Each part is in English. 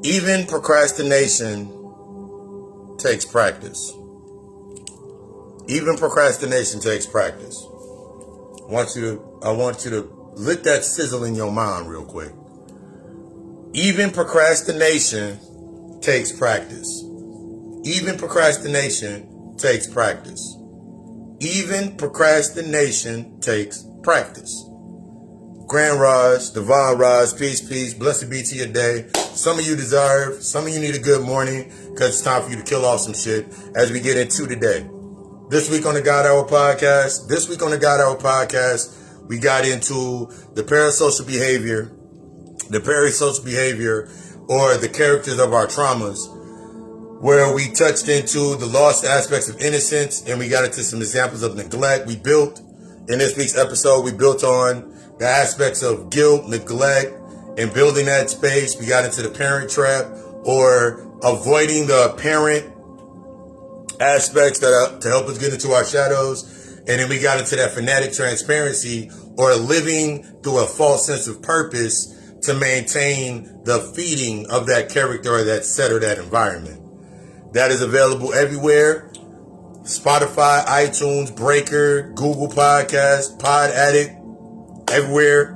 Even procrastination takes practice. Even procrastination takes practice. I want you to let that sizzle in your mind real quick. Even procrastination takes practice. Even procrastination takes practice. Even procrastination takes practice. Grand Rise, Divine Rise, peace, blessed be to your day. Some of you deserve, some of you need a good morning because it's time for you to kill off some shit as we get into today. This week on the God Hour Podcast, we got into the parasocial behavior, or the characters of our traumas, where we touched into the lost aspects of innocence and we got into some examples of neglect. In this week's episode, we built on the aspects of guilt, neglect, and building that space. We got into the parent trap, or avoiding the parent aspects to help us get into our shadows. And then we got into that fanatic transparency, or living through a false sense of purpose to maintain the feeding of that character or that set or that environment. That is available everywhere. Spotify, iTunes, Breaker, Google Podcasts, Pod Addict, everywhere.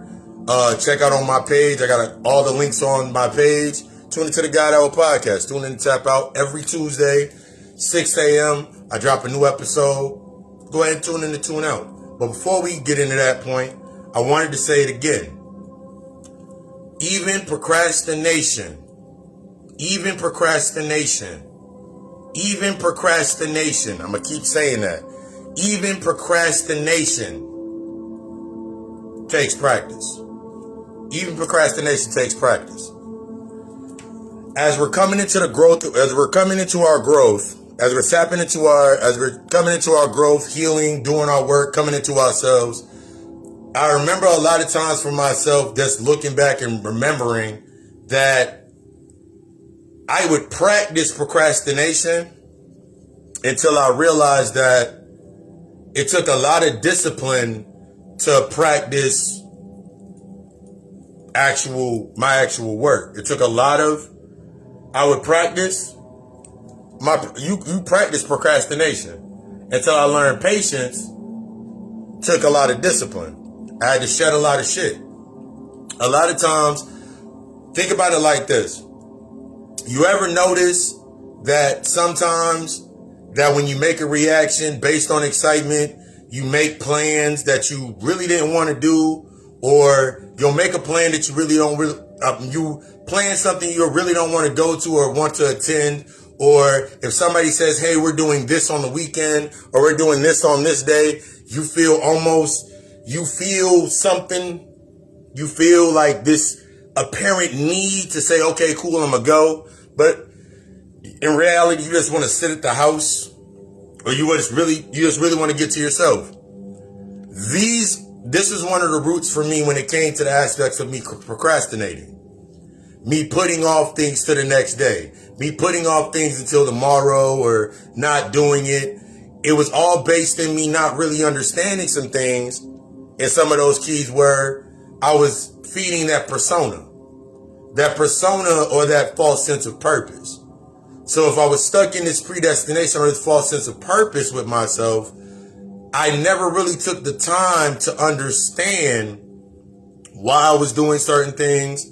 Check out on my page. I got all the links on my page. Tune into the God Hour Podcast. Tune in and tap out every Tuesday, 6 a.m. I drop a new episode. Go ahead and tune in and tune out. But before we get into that point, I wanted to say it again. Even procrastination, I'm going to keep saying that. Even procrastination takes practice. Even procrastination takes practice. As we're coming into our growth, as we're coming into our growth, healing, doing our work, coming into ourselves, I remember a lot of times for myself just looking back and remembering that I would practice procrastination until I realized that it took a lot of discipline to practice my actual work. It took a lot of, you practice procrastination until I learned patience took a lot of discipline. I had to shed a lot of shit. A lot of times, think about it like this. You ever notice that sometimes that when you make a reaction based on excitement, you make plans that you really didn't want to do, or you'll make a plan that you really don't you plan something you really don't want to go to or want to attend, or if somebody says, hey, we're doing this on the weekend, or we're doing this on this day, you feel like this apparent need to say, okay, cool, I'm gonna go. But in reality, you just want to sit at the house, or you just really want to get to yourself. This is one of the roots for me when it came to the aspects of me procrastinating. Me putting off things to the next day. Me putting off things until tomorrow, or not doing it. It was all based in me not really understanding some things. And some of those keys were I was feeding that persona or that false sense of purpose. So if I was stuck in this predestination or this false sense of purpose with myself, I never really took the time to understand why I was doing certain things,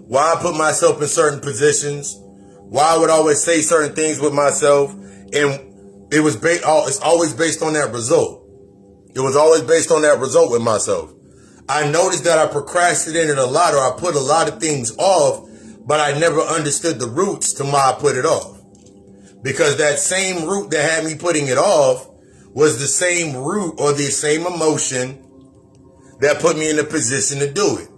why I put myself in certain positions, why I would always say certain things with myself. And it's always based on that result. It was always based on that result with myself. I noticed that I procrastinated a lot, or I put a lot of things off, but I never understood the roots to why I put it off. Because that same root that had me putting it off was the same root or the same emotion that put me in a position to do it.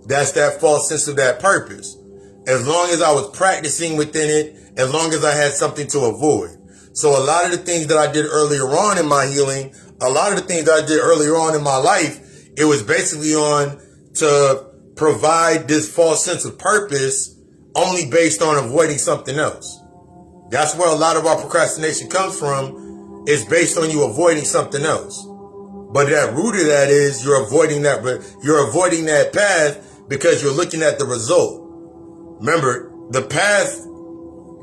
That's that false sense of that purpose. As long as I was practicing within it, as long as I had something to avoid. So a lot of the things that I did earlier on in my healing, a lot of the things that I did earlier on in my life, it was basically on to provide this false sense of purpose only based on avoiding something else. That's where a lot of our procrastination comes from. It's based on you avoiding something else. But that root of that is you're avoiding that path because you're looking at the result. Remember, the path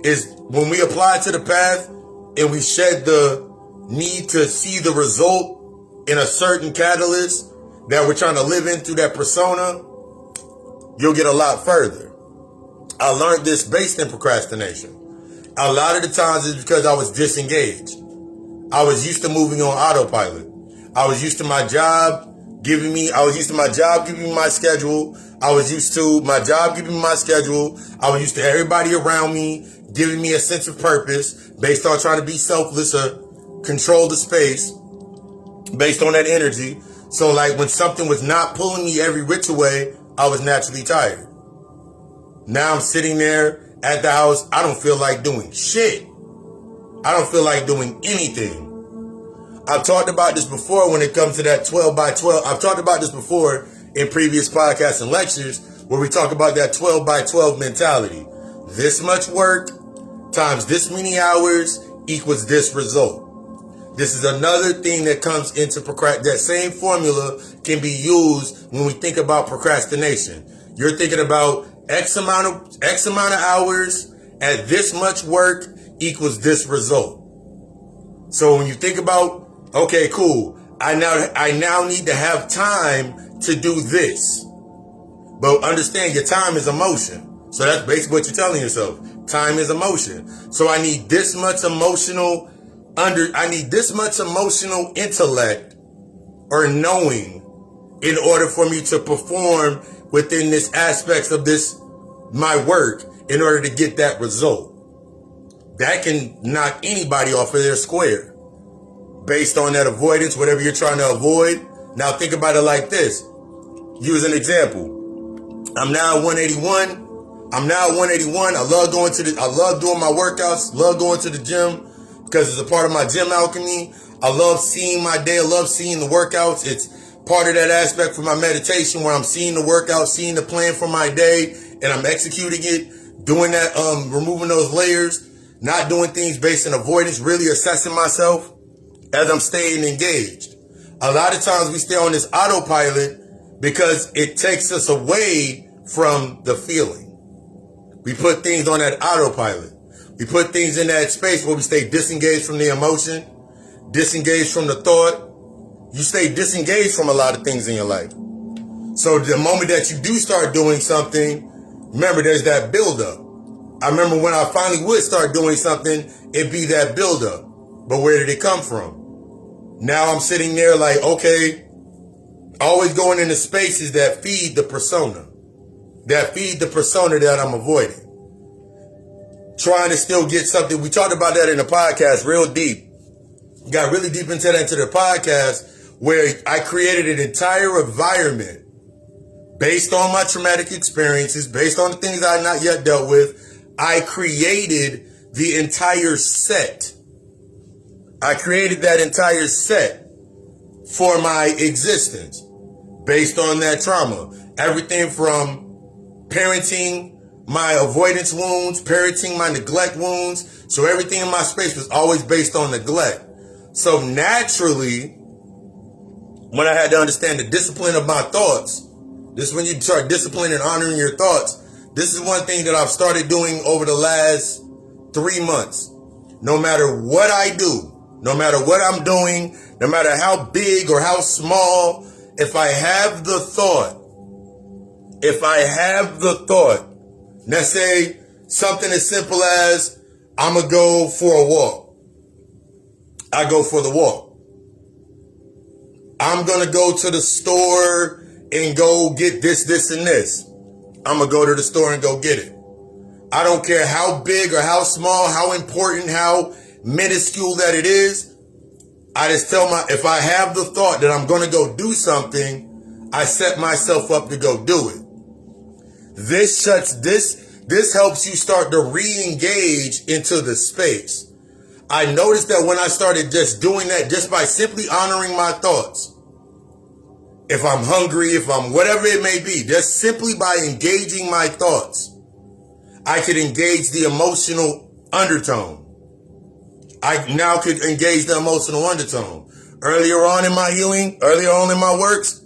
is when we apply to the path and we shed the need to see the result in a certain catalyst that we're trying to live in through that persona, you'll get a lot further. I learned this based in procrastination. A lot of the times it's because I was disengaged. I was used to moving on autopilot. I was used to my job giving me my schedule. I was used to my job giving me my schedule. I was used to everybody around me giving me a sense of purpose based on trying to be selfless or control the space based on that energy. So like when something was not pulling me every which way, I was naturally tired. Now I'm sitting there at the house. I don't feel like doing shit. I don't feel like doing anything. I've talked about this before when it comes to that 12 by 12. I've talked about this before in previous podcasts and lectures where we talk about that 12 by 12 mentality. This much work times this many hours equals this result. This is another thing that comes into that same formula can be used when we think about procrastination. You're thinking about X amount of hours at this much work equals this result. So when you think about, okay, cool, I now need to have time to do this. But understand your time is emotion. So that's basically what you're telling yourself. Time is emotion. So I need this much emotional intellect or knowing in order for me to perform within this aspects of my work in order to get that result. That can knock anybody off of their square based on that avoidance, whatever you're trying to avoid. Now think about it like this. Use an example. I'm now at 181. I love doing my workouts, love going to the gym because it's a part of my gym alchemy. I love seeing my day. I love seeing the workouts. It's part of that aspect for my meditation where I'm seeing the workout, seeing the plan for my day, and I'm executing it, doing that, removing those layers, not doing things based on avoidance, really assessing myself as I'm staying engaged. A lot of times we stay on this autopilot because it takes us away from the feeling. We put things on that autopilot. We put things in that space where we stay disengaged from the emotion, disengaged from the thought. You stay disengaged from a lot of things in your life. So the moment that you do start doing something, remember there's that buildup. I remember when I finally would start doing something, it'd be that buildup. But where did it come from? Now I'm sitting there like, okay, always going into spaces that feed the persona. That feed the persona that I'm avoiding. Trying to still get something. We talked about that in the podcast real deep. Got really deep into the podcast where I created an entire environment based on my traumatic experiences, based on the things I had not yet dealt with. I created the entire set. I created that entire set for my existence based on that trauma. Everything from parenting my avoidance wounds, parenting my neglect wounds. So everything in my space was always based on neglect. So naturally, when I had to understand the discipline of my thoughts, this is when you start disciplining and honoring your thoughts. This is one thing that I've started doing over the last 3 months. No matter what I do, no matter what I'm doing, no matter how big or how small, if I have the thought, let's say something as simple as I'm going to go for a walk. I go for the walk. I'm going to go to the store and go get this, and this. I'm going to go to the store and go get it. I don't care how big or how small, how important, how minuscule that it is. I just if I have the thought that I'm going to go do something, I set myself up to go do it. This helps you start to re-engage into the space. I noticed that when I started just doing that, just by simply honoring my thoughts, if I'm hungry, if I'm whatever it may be, just simply by engaging my thoughts, I could engage the emotional undertone. I now could engage the emotional undertone. Earlier on in my healing, earlier on in my works,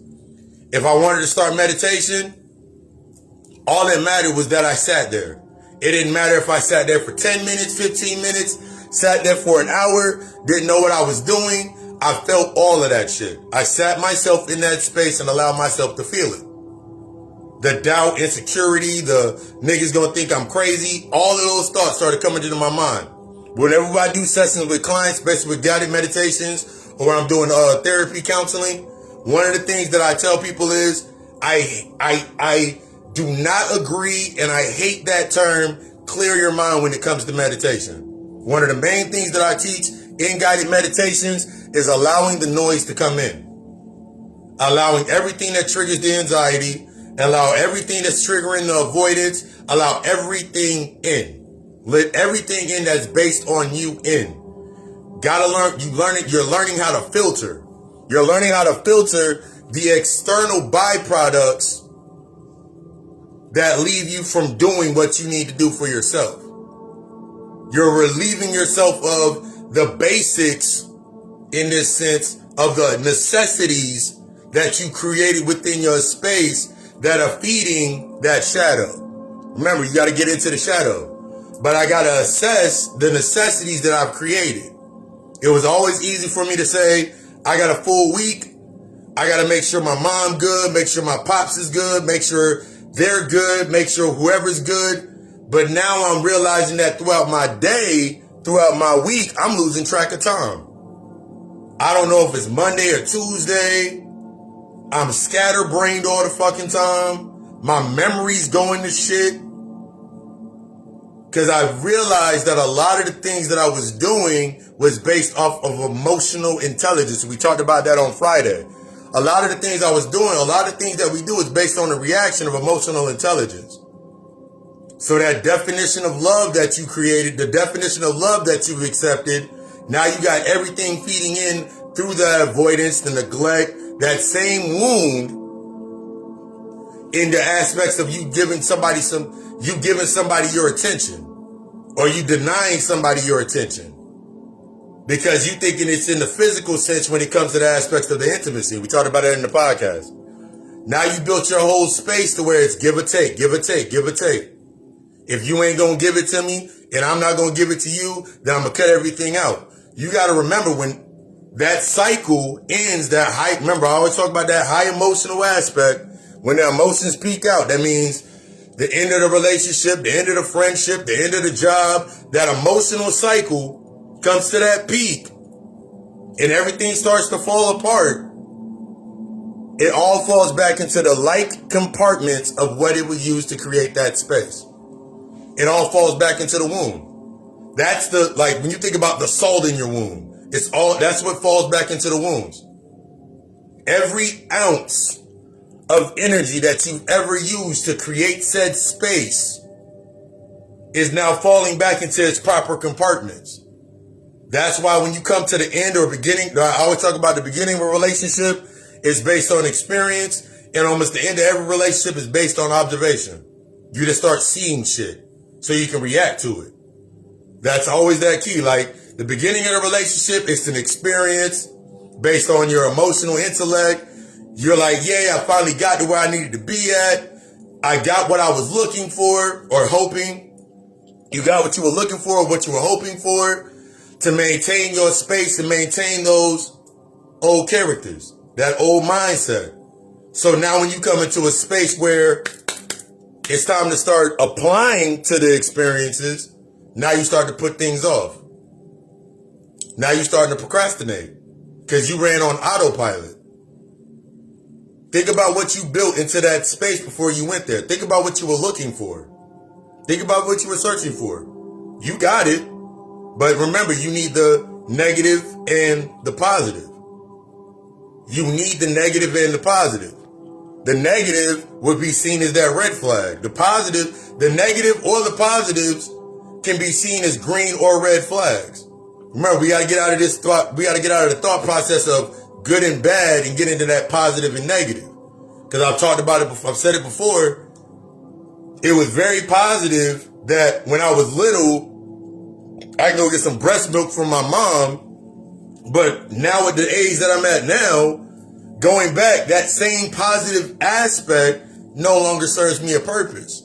if I wanted to start meditation, all that mattered was that I sat there. It didn't matter if I sat there for 10 minutes, 15 minutes, sat there for an hour, didn't know what I was doing. I felt all of that shit. I sat myself in that space and allowed myself to feel it. The doubt, insecurity, the niggas gonna think I'm crazy, all of those thoughts started coming into my mind. Whenever I do sessions with clients, especially with guided meditations, or when I'm doing therapy counseling, one of the things that I tell people is, I do not agree, and I hate that term, clear your mind when it comes to meditation. One of the main things that I teach in guided meditations is allowing the noise to come in. Allowing everything that triggers the anxiety, allow everything that's triggering the avoidance, allow everything in. Let everything in that's based on you in. Gotta learn, you're learning how to filter. You're learning how to filter the external byproducts that leave you from doing what you need to do for yourself. You're relieving yourself of the basics, in this sense, of the necessities that you created within your space that are feeding that shadow. Remember, you got to get into the shadow. But I got to assess the necessities that I've created. It was always easy for me to say, I got a full week. I got to make sure my mom good, make sure my pops is good, make sure they're good, make sure whoever's good. But now I'm realizing that throughout my day, throughout my week, I'm losing track of time. I don't know if it's Monday or Tuesday. I'm scatterbrained all the fucking time. My memory's going to shit. Because I realized that a lot of the things that I was doing was based off of emotional intelligence. We talked about that on Friday. A lot of the things I was doing, a lot of things that we do is based on the reaction of emotional intelligence. So that definition of love that you created, the definition of love that you've accepted, now you got everything feeding in through the avoidance, the neglect, that same wound in the aspects of you giving somebody your attention, or you denying somebody your attention because you thinking it's in the physical sense when it comes to the aspects of the intimacy. We talked about that in the podcast. Now you built your whole space to where it's give or take, give or take, give or take. If you ain't gonna give it to me and I'm not gonna give it to you, then I'm gonna cut everything out. You gotta remember when that cycle ends, remember I always talk about that high emotional aspect. When the emotions peak out, that means the end of the relationship, the end of the friendship, the end of the job, that emotional cycle comes to that peak and everything starts to fall apart. It all falls back into the like compartments of what it was used to create that space. It all falls back into the womb. That's when you think about the salt in your womb, that's what falls back into the wounds. Every ounce of energy that you've ever used to create said space is now falling back into its proper compartments. That's why when you come to the end or beginning, I always talk about the beginning of a relationship is based on experience, and almost the end of every relationship is based on observation. You just start seeing shit so you can react to it. That's always that key. Like the beginning of the relationship, it's an experience based on your emotional intellect. You're like, yeah, I finally got to where I needed to be at. I got what I was looking for or hoping. You got what you were looking for or what you were hoping for to maintain your space and maintain those old characters, that old mindset. So now when you come into a space where it's time to start applying to the experiences, now you start to put things off. Now you're starting to procrastinate because you ran on autopilot. Think about what you built into that space before you went there. Think about what you were looking for. Think about what you were searching for. You got it, but remember, you need the negative and the positive. You need the negative and the positive. The negative would be seen as that red flag. The positive, the negative or the positives can be seen as green or red flags. Remember, we got to get out of this thought. We got to get out of the thought process of good and bad and get into that positive and negative. Because I've talked about it before. I've said it before. It was very positive that when I was little, I can go get some breast milk from my mom, but now at the age that I'm at now, going back, that same positive aspect no longer serves me a purpose.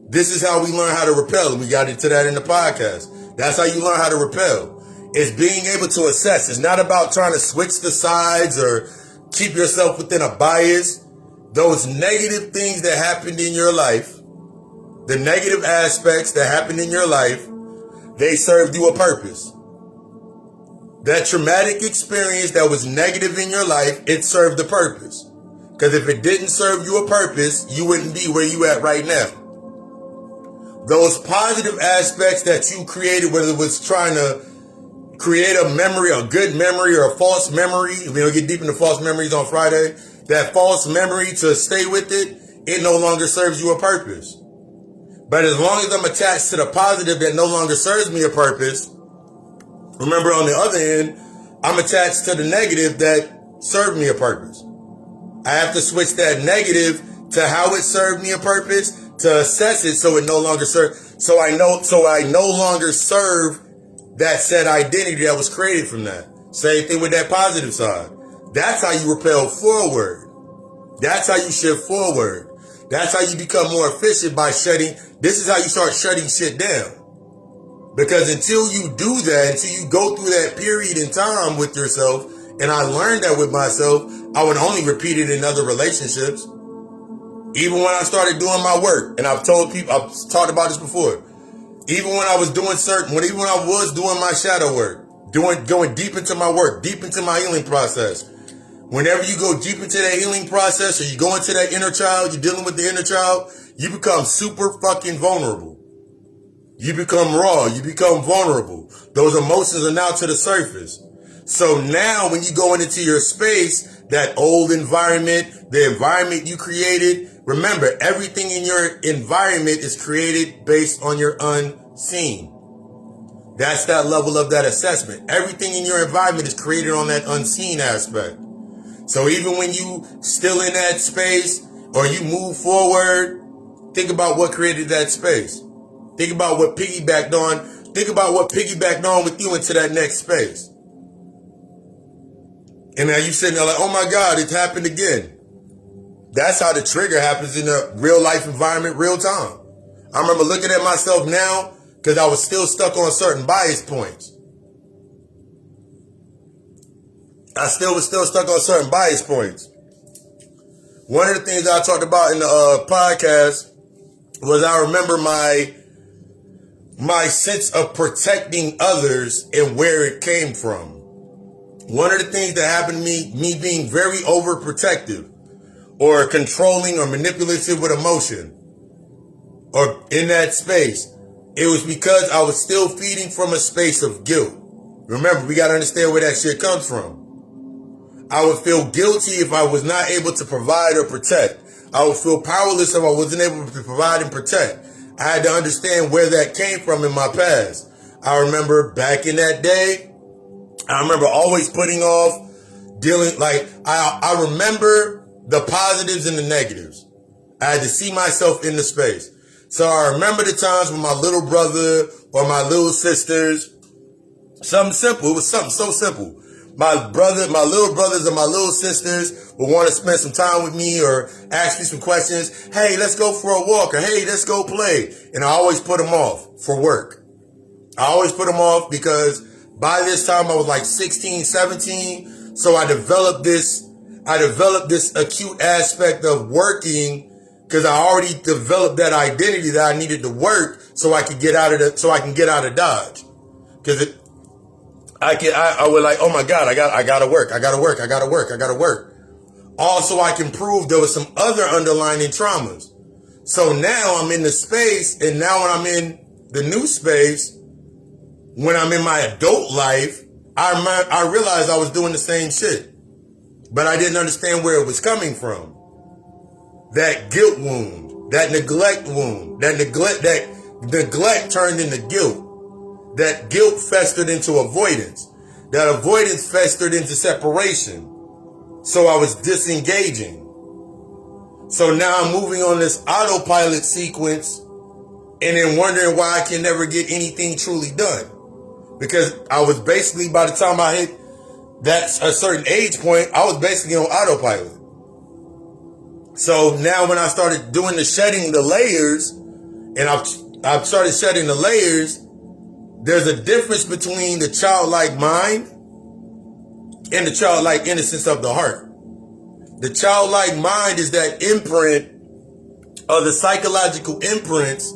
This is how we learn how to repel. We got into that in the podcast. That's how you learn how to repel. It's being able to assess. It's not about trying to switch the sides or keep yourself within a bias. Those negative things that happened in your life, the negative aspects that happened in your life, they served you a purpose. That traumatic experience that was negative in your life, it served a purpose. Because if it didn't serve you a purpose, you wouldn't be where you at right now. Those positive aspects that you created, whether it was trying to create a memory, a good memory or a false memory, we'll get deep into false memories on Friday, that false memory to stay with it, it no longer serves you a purpose. But as long as I'm attached to the positive that no longer serves me a purpose, remember on the other end, I'm attached to the negative that served me a purpose. I have to switch that negative to how it served me a purpose to assess it so it no longer serves. So I no longer serve that said identity that was created from that. Same thing with that positive side. That's how you repel forward. That's how you shift forward. That's how you become more efficient by shutting. This is how you start shutting shit down. Because until you do that, until you go through that period in time with yourself, and I learned that with myself, I would only repeat it in other relationships. Even when I started doing my work, and I've told people, I've talked about this before, even when I was doing even when I was doing my shadow work, going deep into my work, deep into my healing process. Whenever you go deep into that healing process or you go into that inner child, you're dealing with the inner child, you become super fucking vulnerable. You become raw. You become vulnerable. Those emotions are now to the surface. So now when you go into your space, that old environment, the environment you created, remember, everything in your environment is created based on your unseen. That's that level of that assessment. Everything in your environment is created on that unseen aspect. So even when you still in that space or you move forward, think about what created that space. Think about what piggybacked on with you into that next space. And now you sitting there like, oh my God, it happened again. That's how the trigger happens in a real life environment, real time. I remember looking at myself now because I was still stuck on certain bias points. I was still stuck on certain bias points. One of the things I talked about in the podcast was I remember my sense of protecting others and where it came from. One of the things that happened to me being very overprotective or controlling or manipulative with emotion or in that space, it was because I was still feeding from a space of guilt. Remember, we got to understand where that shit comes from. I would feel guilty if I was not able to provide or protect. I would feel powerless if I wasn't able to provide and protect. I had to understand where that came from in my past. I remember back in that day, I remember always putting off dealing, like, I remember the positives and the negatives. I had to see myself in the space. So I remember the times when my little brother or my little sisters, something simple, it was something so simple. My little brothers and my little sisters would want to spend some time with me or ask me some questions. Hey, let's go for a walk, or hey, let's go play. And I always put them off for work. I always put them off because by this time I was like 16, 17. So I developed this acute aspect of working because I already developed that identity that I needed to work so I could get out of Dodge. Because I was like, oh my God, I gotta work. Also, I can prove there was some other underlying traumas. So now I'm in the space, and now when I'm in the new space, when I'm in my adult life, I realized I was doing the same shit. But I didn't understand where it was coming from. That guilt wound, that neglect wound, that neglect turned into guilt. That guilt festered into avoidance. That avoidance festered into separation. So I was disengaging. So now I'm moving on this autopilot sequence and then wondering why I can never get anything truly done. Because I was basically, by the time I hit that a certain age point, I was basically on autopilot. So now when I started doing the shedding the layers, and I've started shedding the layers, there's a difference between the childlike mind and the childlike innocence of the heart. The childlike mind is that imprint of the psychological imprints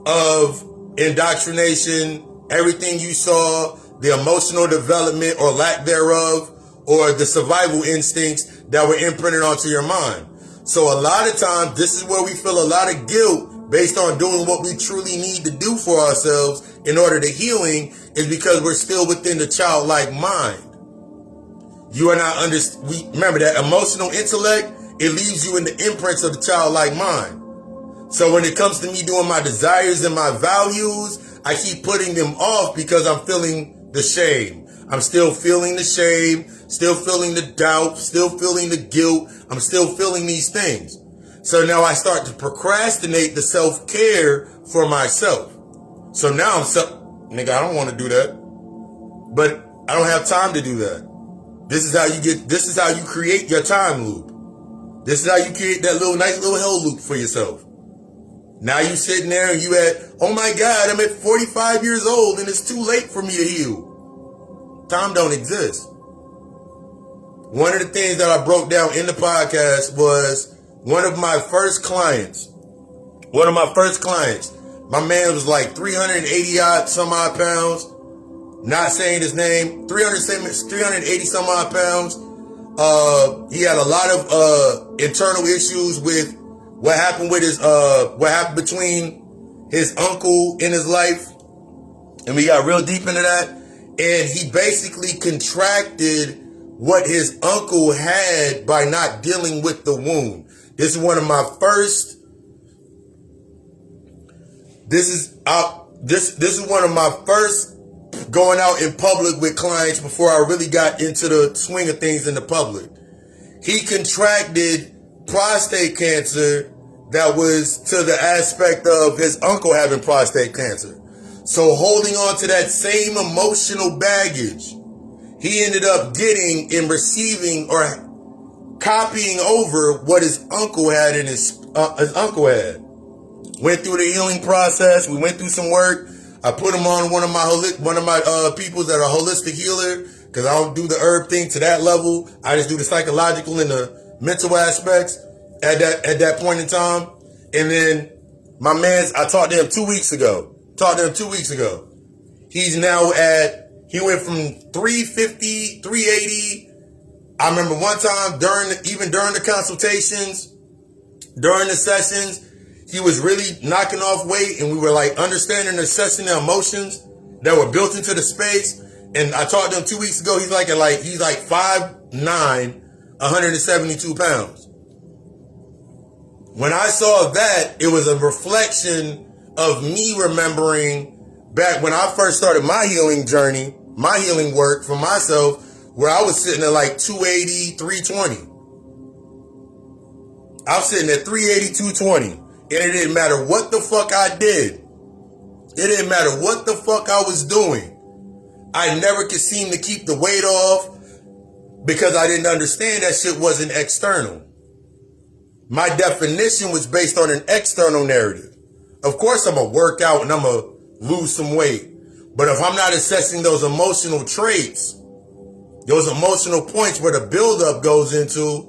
of indoctrination, everything you saw, the emotional development or lack thereof, or the survival instincts that were imprinted onto your mind. So a lot of times, this is where we feel a lot of guilt based on doing what we truly need to do for ourselves in order to healing, is because we're still within the childlike mind. You are not remember that emotional intellect, it leaves you in the imprints of the childlike mind. So when it comes to me doing my desires and my values, I keep putting them off because I'm feeling the shame. I'm still feeling the shame, still feeling the doubt, still feeling the guilt. I'm still feeling these things. So now I start to procrastinate the self-care for myself. So now nigga, I don't want to do that. But I don't have time to do that. This is how you create your time loop. This is how you create that nice little hell loop for yourself. Now you sitting there and oh my God, I'm at 45 years old and it's too late for me to heal. Time don't exist. One of the things that I broke down in the podcast was one of my first clients. My man was like 380 odd some odd pounds. Not saying his name. 380 some odd pounds. He had a lot of internal issues with what happened between his uncle in his life. And we got real deep into that. And he basically contracted what his uncle had by not dealing with the wound. This is one of my first. This is one of my first going out in public with clients before I really got into the swing of things in the public. He contracted prostate cancer that was to the aspect of his uncle having prostate cancer. So holding on to that same emotional baggage, he ended up getting and receiving or copying over what his uncle had and his uncle had. Went through the healing process. We went through some work. I put him on one of my people that are holistic healer, because I don't do the herb thing to that level. I just do the psychological and the mental aspects at that point in time. And then my man's, I talked to him 2 weeks ago. He's now he went from 350, 380. I remember one time during the consultations, during the sessions, he was really knocking off weight, and we were like understanding and assessing the emotions that were built into the space. And I talked to him 2 weeks ago. He's like 5'9", 172 pounds. When I saw that, it was a reflection of me remembering back when I first started my healing journey, my healing work for myself, where I was sitting at like 280, 320. I was sitting at 380, 220. And it didn't matter what the fuck I did. It didn't matter what the fuck I was doing. I never could seem to keep the weight off because I didn't understand that shit wasn't external. My definition was based on an external narrative. Of course, I'm going to work out and I'm going to lose some weight. But if I'm not assessing those emotional traits, those emotional points where the buildup goes into,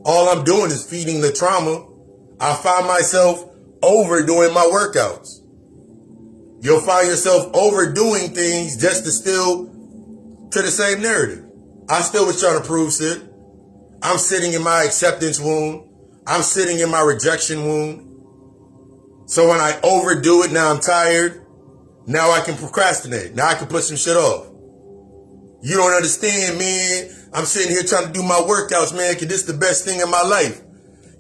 all I'm doing is feeding the trauma. I find myself overdoing my workouts. You'll find yourself overdoing things just to still to the same narrative. I still was trying to prove shit. I'm sitting in my acceptance wound. I'm sitting in my rejection wound. So when I overdo it, now I'm tired. Now I can procrastinate. Now I can put some shit off. You don't understand, man. I'm sitting here trying to do my workouts, man, because this is the best thing in my life.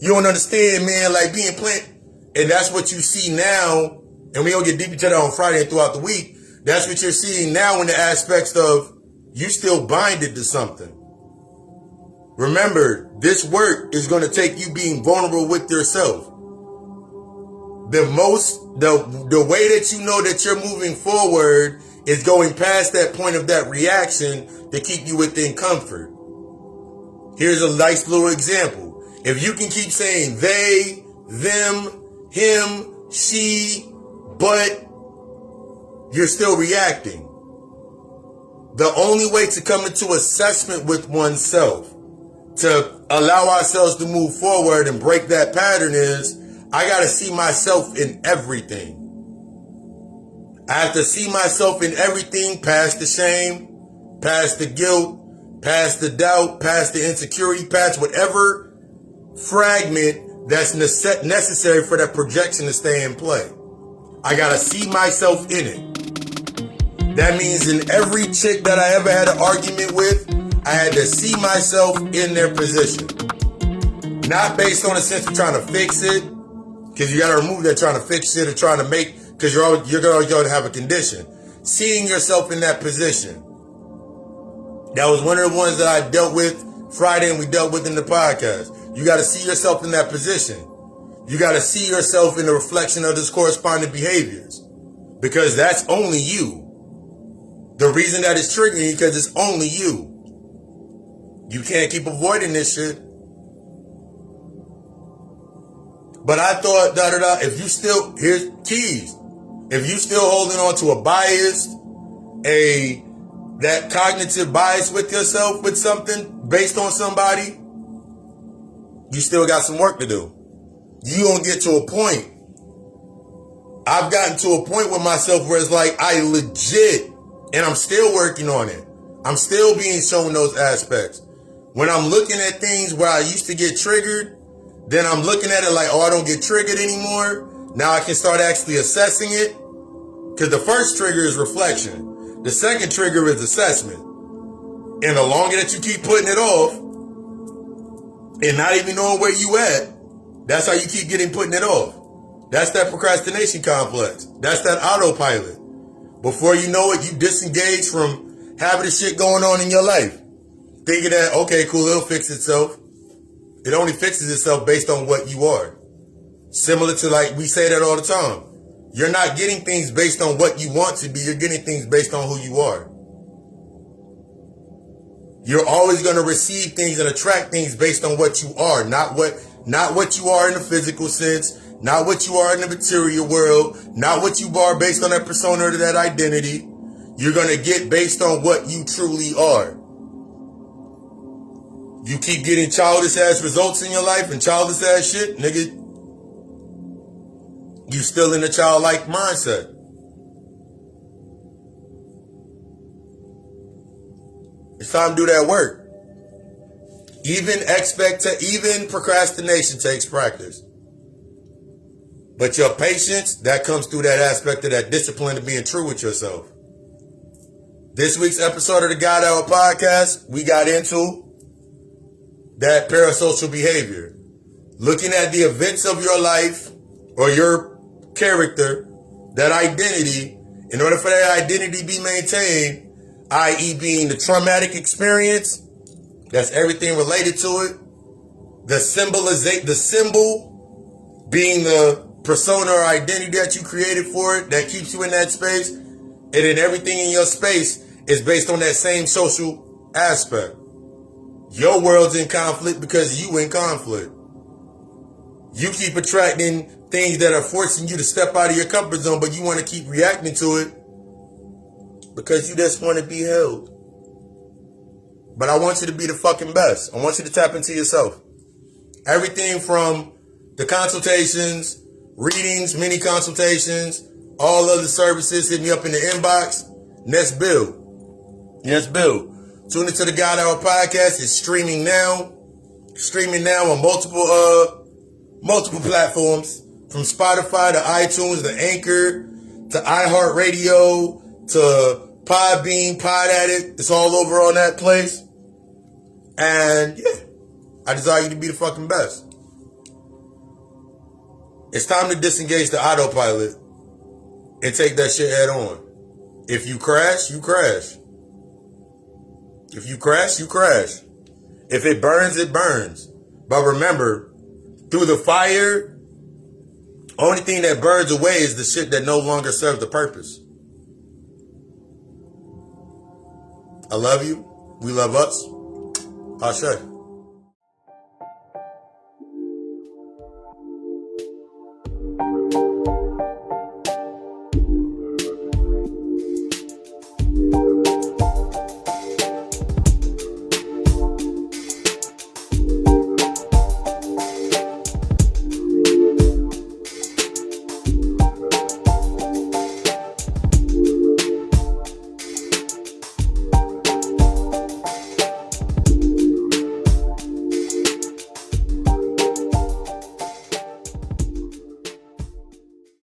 You don't understand, man, like being plant. And that's what you see now. And we don't get deep into that on Friday and throughout the week. That's what you're seeing now in the aspects of you still binded to something. Remember, this work is going to take you being vulnerable with yourself. the way that you know that you're moving forward is going past that point of that reaction to keep you within comfort. Here's a nice little example. If you can keep saying they, them, him, she, but you're still reacting. The only way to come into assessment with oneself, to allow ourselves to move forward and break that pattern, is I got to see myself in everything. I have to see myself in everything, past the shame, past the guilt, past the doubt, past the insecurity, past whatever fragment that's necessary for that projection to stay in play. I got to see myself in it. That means in every chick that I ever had an argument with, I had to see myself in their position. Not based on a sense of trying to fix it, because you got to remove that trying to fix it or trying to make, because you're going to have a condition. Seeing yourself in that position. That was one of the ones that I dealt with Friday and we dealt with in the podcast. You got to see yourself in that position. You got to see yourself in the reflection of those corresponding behaviors. Because that's only you. The reason that it's triggering you because it's only you. You can't keep avoiding this shit. But I thought, if you still, here's keys. If you still holding on to a bias, that cognitive bias with yourself, with something based on somebody, you still got some work to do. You gonna get to a point. I've gotten to a point with myself where it's like I legit, and I'm still working on it. I'm still being shown those aspects. When I'm looking at things where I used to get triggered, then I'm looking at it like, oh, I don't get triggered anymore. Now I can start actually assessing it. Because the first trigger is reflection. The second trigger is assessment. And the longer that you keep putting it off and not even knowing where you at, that's how you keep putting it off. That's that procrastination complex. That's that autopilot. Before you know it, you disengage from having the shit going on in your life. Thinking that, okay, cool, it'll fix itself. It only fixes itself based on what you are. Similar to, like, we say that all the time. You're not getting things based on what you want to be. You're getting things based on who you are. You're always going to receive things and attract things based on what you are. Not what you are in the physical sense. Not what you are in the material world. Not what you are based on that persona or that identity. You're going to get based on what you truly are. You keep getting childish ass results in your life and childish ass shit, nigga. You still in a childlike mindset. It's time to do that work. Even procrastination takes practice. But your patience, that comes through that aspect of that discipline of being true with yourself. This week's episode of the God Hour podcast, we got into that parasocial behavior. Looking at the events of your life or your character, that identity, in order for that identity to be maintained, i.e. being the traumatic experience, that's everything related to it. The symbol being the persona or identity that you created for it, that keeps you in that space. And then everything in your space is based on that same social aspect. Your world's in conflict because you in conflict. You keep attracting things that are forcing you to step out of your comfort zone, but you want to keep reacting to it because you just want to be held. But I want you to be the fucking best. I want you to tap into yourself. Everything from the consultations, readings, mini consultations, all other services, hit me up in the inbox. Next bill. Tune into the God Hour podcast. It's streaming now on multiple platforms, from Spotify to iTunes to Anchor to iHeartRadio to Podbean, Pod Addict. It's all over on that place. And yeah, I desire you to be the fucking best. It's time to disengage the autopilot and take that shit head on. If you crash, you crash. If you crash, you crash. If it burns, it burns. But remember, through the fire Only thing that burns away is the shit that no longer serves the purpose. I love you. We love us. Ashe.